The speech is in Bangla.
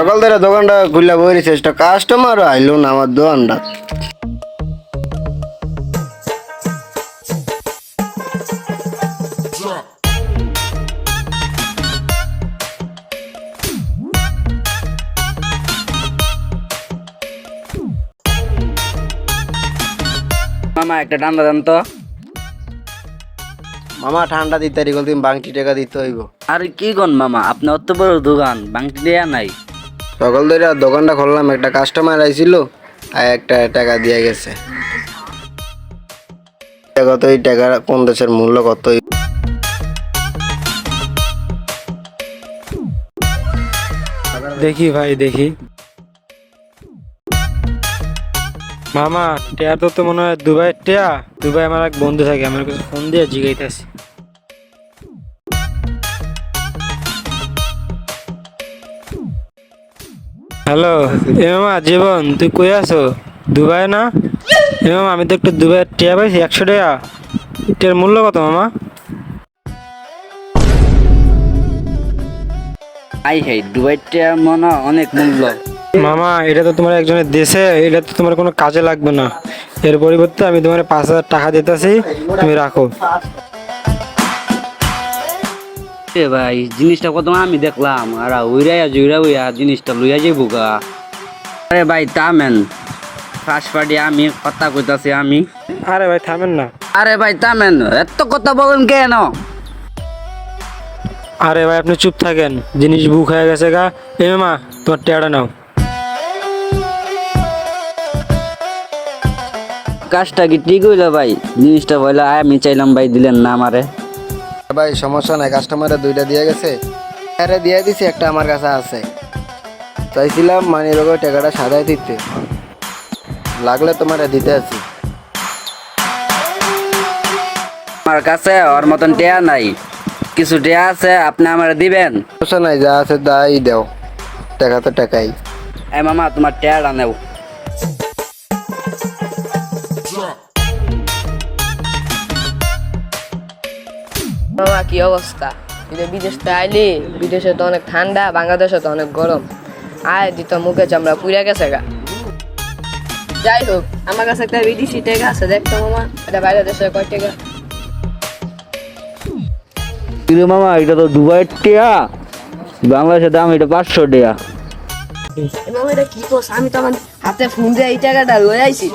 সকাল ধরে দোকানটা খুললা বই চেষ্টা কাস্টমার আইলো না আমার দোকানটা। মামা একটা ঠান্ডা দেন তো। মামা ঠান্ডা দিতে রিগল তুমি বাংটি টাকা দিতে হইব। আর কি গন মামা, আপনার অত বড় দোকান, বাংটি দেয়া নাই? সকাল ধরে দোকানটা খুললাম, একটা কাস্টমার আইছিল আর একটা টাকা দিয়ে গেছে। কত এই টাকা কোন দেশের মূল্য কত? দেখি ভাই দেখি। মামা টিয়া তো মনে হয় দুবাই টিয়া। দুবাই আমার এক বন্ধু থাকে, আমার কাছে ফোন দিয়ে জিগাইতেছি। হ্যালো এ মামা, জীবন তুই কই আছো? দুবাই না? এ মামা আমি তো একটু দুবাইয়ের টিয়া পাইছি 100 টাকা। টিয়ার মূল্য কত মামা? আই হাই, দুবাইটা মনে হয় অনেক মূল্য। মামা এটা তো তোমার একজনের দেশে, এটা তো তোমার কোনো কাজে লাগবে না। এর পরিবর্তে আমি তোমার 5,000 টাকা দিতেছি, তুমি রাখো। এ ভাই জিনিসটা কত আমি দেখলাম, আর উইরা জিনিসটা লইয়া যাইব গা। আরে ভাই থামেন, ফার্স্ট পার্টি আমি কথা কইতাছি আমি। আরে ভাই থামেন না। আরে ভাই থামেন, এত কথা বলেন কেন? আরে ভাই আপনি চুপ থাকেন, জিনিস বুক হয়ে গেছে গা। এ মামা তোমার টেয়াটা নাও। কাজটা কি ঠিক হইলো ভাই? জিনিসটা বললে আমি চাইলাম ভাই, দিলেন না আমারে। ভাই সমস্যা নাই, কাস্টমারে দুইটা দিয়ে গেছে, আরে দিয়ে দিছি, একটা আমার কাছে আছে। চাইছিলাম মানে এরকম টাকাটা সাজাই দিতে, লাগলে তোমার দিতে আছি। আমার কাছে ওর মতন টেয়া নাই, কিছু টেয়া আছে, আপনি আমার দিবেন। সমস্যা নাই, যা আছে তাই দাও, টাকা তো টাকাই। এ মামা তোমার টেয়াটা নেও। মামা কি অবস্থা? বিদেশ তো আইলি, বিদেশে তো অনেক ঠান্ডা, বাংলাদেশে তো অনেক গরম। আয় দিত মুখে চামড়া পুড়ে গেছে গা। যাই হোক, আমার কাছে একটা বিদেশি টেকা আছে, দেখতো মামা এটা বাইরের দেশে কয় টাকা। কিন্তু মামা এটা তো দুবাইয়ের টেয়া, বাংলাদেশের দাম এটা 500 টাকা। মামা এটা কি করছ? আমি তো আমার হাতে ফোন দিয়ে এই টাকাটা লয়ে আইছি।